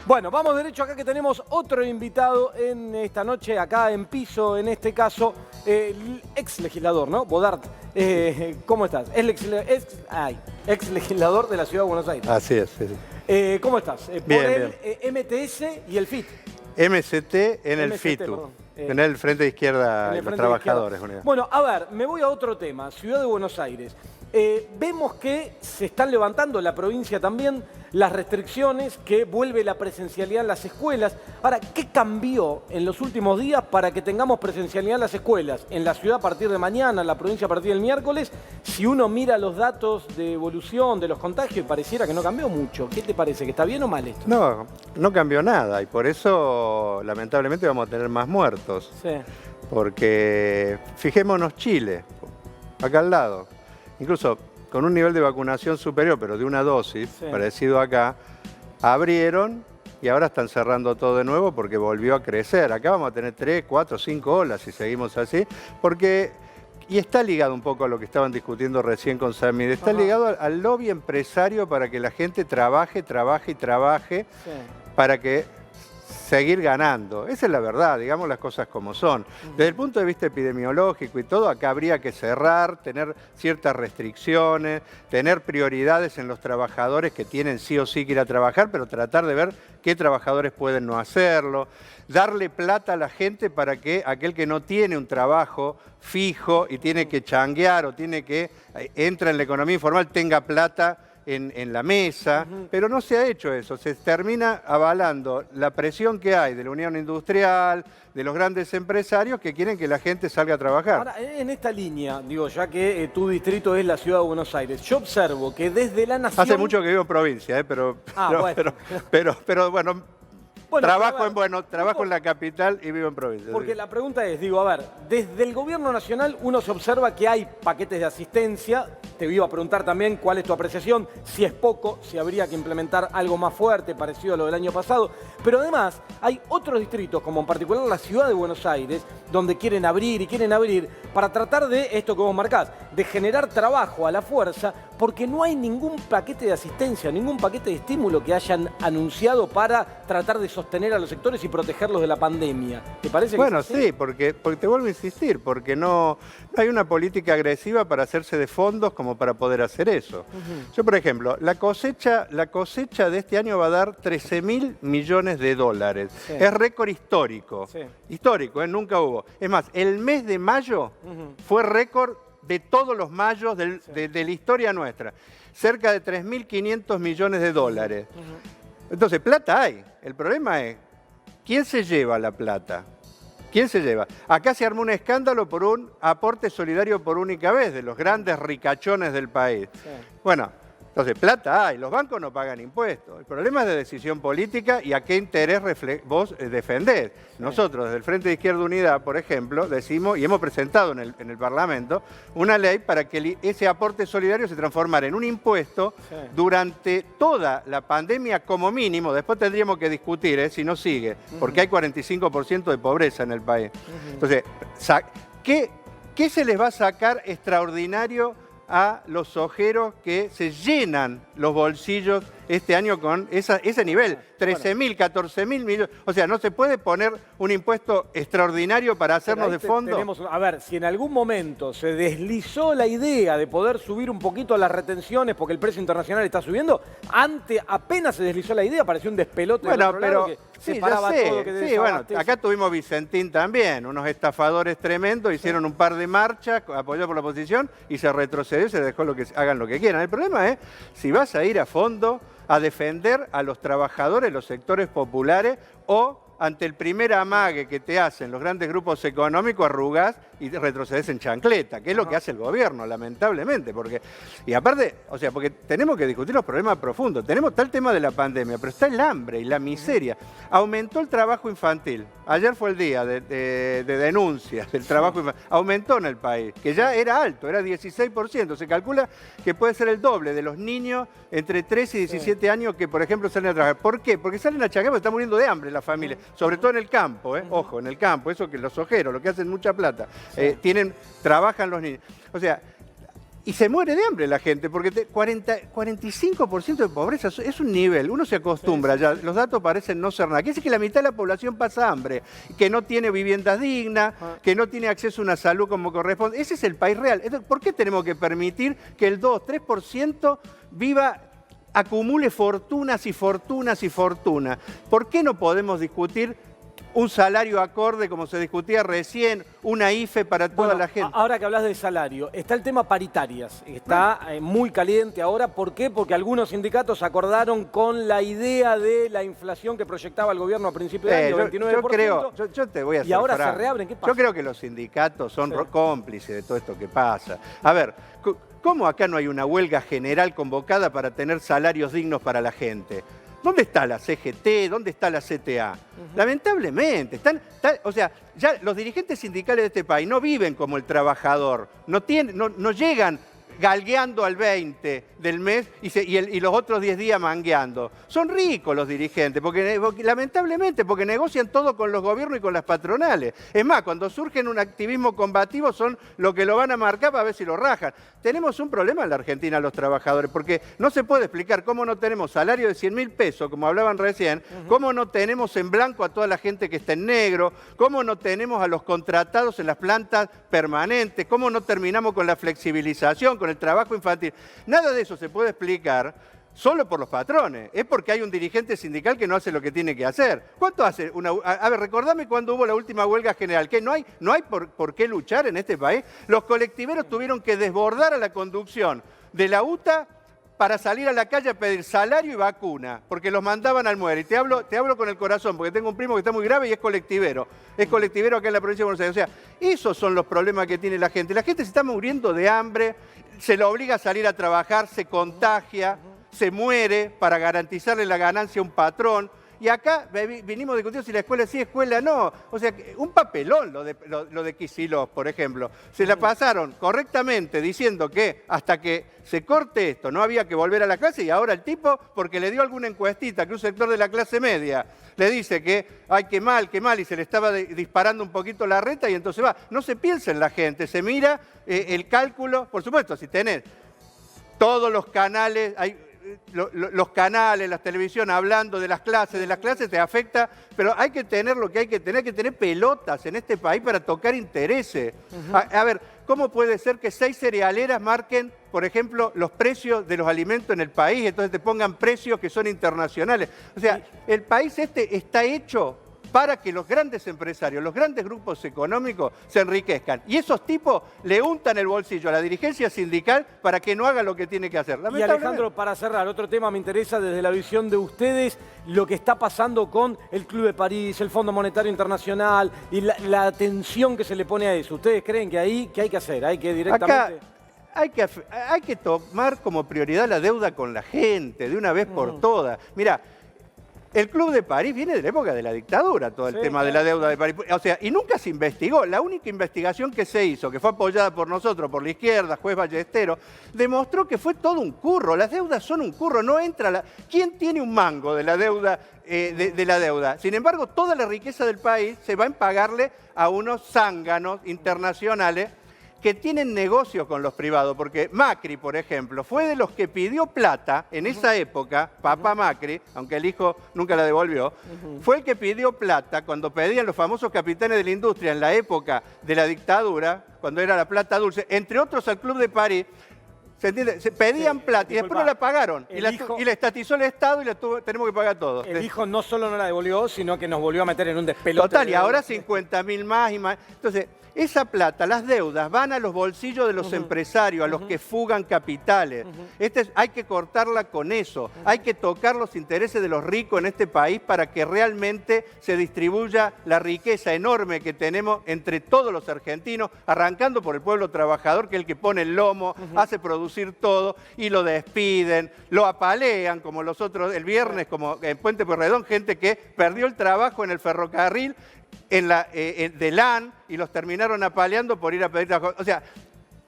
Bueno, vamos derecho acá que tenemos otro invitado en esta noche, acá en piso, en este caso, el ex legislador, ¿no? Bodart. ¿Cómo estás? Ex legislador de la Ciudad de Buenos Aires. Así es, sí. ¿Cómo estás? Por Bien, el MTS y el FIT. MST en el MST, FITU, perdón. en el Frente de Izquierda y los Trabajadores Unidos. Bueno, a ver, me voy a otro tema, Ciudad de Buenos Aires. Vemos que se están levantando en la provincia también las restricciones, que vuelve la presencialidad en las escuelas. Ahora, ¿qué cambió en los últimos días para que tengamos presencialidad en las escuelas? En la ciudad a partir de mañana, en la provincia a partir del miércoles. Si uno mira los datos de evolución de los contagios, pareciera que no cambió mucho. ¿Qué te parece? ¿Que está bien o mal esto? No, no cambió nada y por eso lamentablemente vamos a tener más muertos. Sí. Porque fijémonos Chile, acá al lado. Incluso con un nivel de vacunación superior, pero de una dosis, Sí. parecido acá, abrieron y ahora están cerrando todo de nuevo porque volvió a crecer. Acá vamos a tener 3, 4, 5 olas si seguimos así, porque, y está ligado un poco a lo que estaban discutiendo recién con Samir, está ligado al lobby empresario para que la gente trabaje Sí. para que seguir ganando. Esa es la verdad, digamos las cosas como son. Desde el punto de vista epidemiológico y todo, acá habría que cerrar, tener ciertas restricciones, tener prioridades en los trabajadores que tienen sí o sí que ir a trabajar, pero tratar de ver qué trabajadores pueden no hacerlo, darle plata a la gente para que aquel que no tiene un trabajo fijo y tiene que changuear o tiene que entra en la economía informal tenga plata en la mesa, pero no se ha hecho eso. Se termina avalando la presión que hay de la Unión Industrial, de los grandes empresarios que quieren que la gente salga a trabajar. Ahora, en esta línea, digo, ya que tu distrito es la Ciudad de Buenos Aires, yo observo que desde la Nación... Hace mucho que vivo en provincia, pero bueno, trabajo en la capital y vivo en provincia. Porque la pregunta es, digo, a ver, desde el gobierno nacional uno se observa que hay paquetes de asistencia. Te iba a preguntar también cuál es tu apreciación, si es poco, si habría que implementar algo más fuerte, parecido a lo del año pasado. Pero además hay otros distritos, como en particular la Ciudad de Buenos Aires, donde quieren abrir para tratar de, esto que vos marcás, de generar trabajo a la fuerza, porque no hay ningún paquete de asistencia, ningún paquete de estímulo que hayan anunciado para tratar de sostener a los sectores y protegerlos de la pandemia. ¿Te parece que bueno, es así? sí, porque te vuelvo a insistir, porque no hay una política agresiva para hacerse de fondos como para poder hacer eso. Yo, por ejemplo, la cosecha de este año va a dar 13.000 millones de dólares. Sí. Es récord histórico. Sí. Histórico, nunca hubo. Es más, el mes de mayo fue récord de todos los mayos de la historia nuestra. Cerca de 3.500 millones de dólares. Entonces, plata hay. El problema es, ¿quién se lleva la plata? ¿Quién se lleva? Acá se armó un escándalo por un aporte solidario por única vez de los grandes ricachones del país. Sí. Bueno, entonces plata hay, los bancos no pagan impuestos. El problema es de decisión política y a qué interés vos defendés. Nosotros, desde el Frente de Izquierda Unidad, por ejemplo, decimos y hemos presentado en el Parlamento una ley para que ese aporte solidario se transformara en un impuesto durante toda la pandemia como mínimo. Después tendríamos que discutir si no sigue, porque hay 45% de pobreza en el país. Entonces, ¿qué se les va a sacar extraordinario a los ojeros que se llenan los bolsillos este año con ese nivel? 13.000, 14.000 millones. O sea, no se puede poner un impuesto extraordinario para hacernos de fondo. A ver, si en algún momento se deslizó la idea de poder subir un poquito las retenciones porque el precio internacional está subiendo, apenas se deslizó la idea, pareció un despelote del otro lado que separaba todo lo que desabastece. Acá tuvimos Vicentín también, unos estafadores tremendos, hicieron un par de marchas apoyados por la oposición y se retrocedió y se dejó hagan lo que quieran. El problema es si vas a ir a fondo a defender a los trabajadores, los sectores populares, o ante el primer amague que te hacen los grandes grupos económicos, arrugás y retrocedes en chancleta, que es lo que hace el gobierno, lamentablemente. Y aparte, o sea, porque tenemos que discutir los problemas profundos. Está el tema de la pandemia, pero está el hambre y la miseria. Aumentó el trabajo infantil. Ayer fue el día de denuncias del trabajo infantil. Aumentó en el país, que ya era alto, era 16%. Se calcula que puede ser el doble de los niños entre 13 y 17 años que, por ejemplo, salen a trabajar. ¿Por qué? Porque salen a changuear porque están muriendo de hambre la familia. Sobre todo en el campo, ojo, en el campo, eso que los ojeros, lo que hacen mucha plata, trabajan los niños. O sea, Y se muere de hambre la gente, porque 45% de pobreza es un nivel, uno se acostumbra, ya los datos parecen no ser nada. Quiere decir que la mitad de la población pasa hambre, que no tiene viviendas dignas, que no tiene acceso a una salud como corresponde. Ese es el país real. Entonces, ¿por qué tenemos que permitir que el 2-3% acumule fortunas y fortunas y fortunas? ¿Por qué no podemos discutir un salario acorde, como se discutía recién, una IFE para toda la gente? Ahora que hablas de salario, está el tema paritarias. Está muy caliente ahora. ¿Por qué? Porque algunos sindicatos acordaron con la idea de la inflación que proyectaba el gobierno a principios de año, 29%. Yo te voy a y ahora franco. se reabren. ¿Qué pasa? Yo creo que los sindicatos son cómplices de todo esto que pasa. A ver, ¿cómo acá no hay una huelga general convocada para tener salarios dignos para la gente? ¿Dónde está la CGT? ¿Dónde está la CTA? Lamentablemente, o sea, ya los dirigentes sindicales de este país no viven como el trabajador, no llegan galgueando al 20 del mes y los otros 10 días mangueando. Son ricos los dirigentes, lamentablemente, porque negocian todo con los gobiernos y con las patronales. Es más, cuando surgen un activismo combativo son los que lo van a marcar para ver si lo rajan. Tenemos un problema en la Argentina los trabajadores, porque no se puede explicar cómo no tenemos salario de 100.000 pesos, como hablaban recién, cómo no tenemos en blanco a toda la gente que está en negro, cómo no tenemos a los contratados en las plantas permanentes, cómo no terminamos con la flexibilización, con el trabajo infantil. Nada de eso se puede explicar solo por los patrones. Es porque hay un dirigente sindical que no hace lo que tiene que hacer. ¿Cuánto hace a ver, recordame cuándo hubo la última huelga general. ¿Qué? ¿No hay por qué luchar en este país? Los colectiveros tuvieron que desbordar a la conducción de la UTA para salir a la calle a pedir salario y vacuna, porque los mandaban al muere. Y te hablo con el corazón, porque tengo un primo que está muy grave y es colectivero. Es colectivero acá en la provincia de Buenos Aires. O sea, esos son los problemas que tiene la gente. La gente se está muriendo de hambre, se lo obliga a salir a trabajar, se contagia, se muere para garantizarle la ganancia a un patrón. Y acá vinimos discutiendo si la escuela sí, escuela no. O sea, un papelón lo de Kicillof, por ejemplo. Se la pasaron correctamente diciendo que hasta que se corte esto no había que volver a la clase, y ahora el tipo, porque le dio alguna encuestita que un sector de la clase media le dice que ay, qué mal, y se le estaba disparando un poquito la reta y entonces va. No se piensa en la gente, se mira el cálculo. Por supuesto, si tenés todos los canales, los canales, la televisión hablando de las clases te afecta, pero hay que tener lo que hay que tener pelotas en este país para tocar intereses. A ver, ¿cómo puede ser que 6 cerealeras marquen, por ejemplo, los precios de los alimentos en el país, entonces te pongan precios que son internacionales? O sea, el país este está hecho para que los grandes empresarios, los grandes grupos económicos se enriquezcan. Y esos tipos le untan el bolsillo a la dirigencia sindical para que no haga lo que tiene que hacer. Y Alejandro, para cerrar, otro tema me interesa desde la visión de ustedes, lo que está pasando con el Club de París, el Fondo Monetario Internacional y la atención que se le pone a eso. ¿Ustedes creen que ahí qué hay que hacer? ¿Hay que directamente...? Acá hay que tomar como prioridad la deuda con la gente, de una vez por todas. Mirá, el Club de París viene de la época de la dictadura, todo el tema de la deuda de París. O sea, y nunca se investigó. La única investigación que se hizo, que fue apoyada por nosotros, por la izquierda, juez Ballesteros, demostró que fue todo un curro. Las deudas son un curro, no entra ¿Quién tiene un mango de la deuda? De la deuda? Sin embargo, toda la riqueza del país se va en pagarle a unos zánganos internacionales que tienen negocios con los privados, porque Macri, por ejemplo, fue de los que pidió plata en esa época, papá Macri, aunque el hijo nunca la devolvió, fue el que pidió plata cuando pedían los famosos capitanes de la industria en la época de la dictadura, cuando era la plata dulce, entre otros al Club de París. ¿Se entiende? Se pedían plata y después no la pagaron. Y la estatizó el Estado y tenemos que pagar todo. El hijo no solo no la devolvió, sino que nos volvió a meter en un despelote. Total, y ahora 50.000 más y más. Entonces, esa plata, las deudas, van a los bolsillos de los empresarios, a los que fugan capitales. Hay que cortarla con eso. Hay que tocar los intereses de los ricos en este país para que realmente se distribuya la riqueza enorme que tenemos entre todos los argentinos, arrancando por el pueblo trabajador, que es el que pone el lomo, hace producir todo, y lo despiden, lo apalean, como los otros, el viernes, como en Puente Pueyrredón, gente que perdió el trabajo en el ferrocarril, de LAN, y los terminaron apaleando por ir a pedir trabajo. O sea,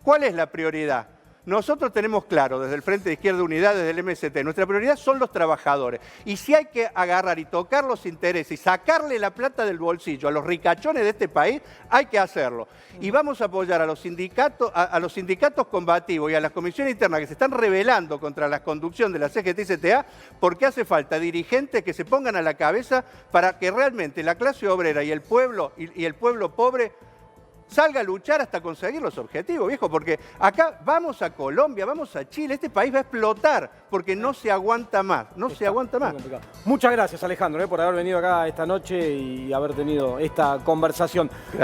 ¿cuál es la prioridad? nosotros tenemos claro desde el Frente de Izquierda Unidad, desde el MST, nuestra prioridad son los trabajadores. Y si hay que agarrar y tocar los intereses y sacarle la plata del bolsillo a los ricachones de este país, hay que hacerlo. Y vamos a apoyar a los sindicatos combativos y a las comisiones internas que se están rebelando contra la conducción de la CGT y CTA, porque hace falta dirigentes que se pongan a la cabeza para que realmente la clase obrera y el pueblo pobre salga a luchar hasta conseguir los objetivos, viejo, porque acá vamos a Colombia, vamos a Chile, este país va a explotar porque no se aguanta más, no se aguanta más. Muchas gracias, Alejandro, por haber venido acá esta noche y haber tenido esta conversación. Gracias.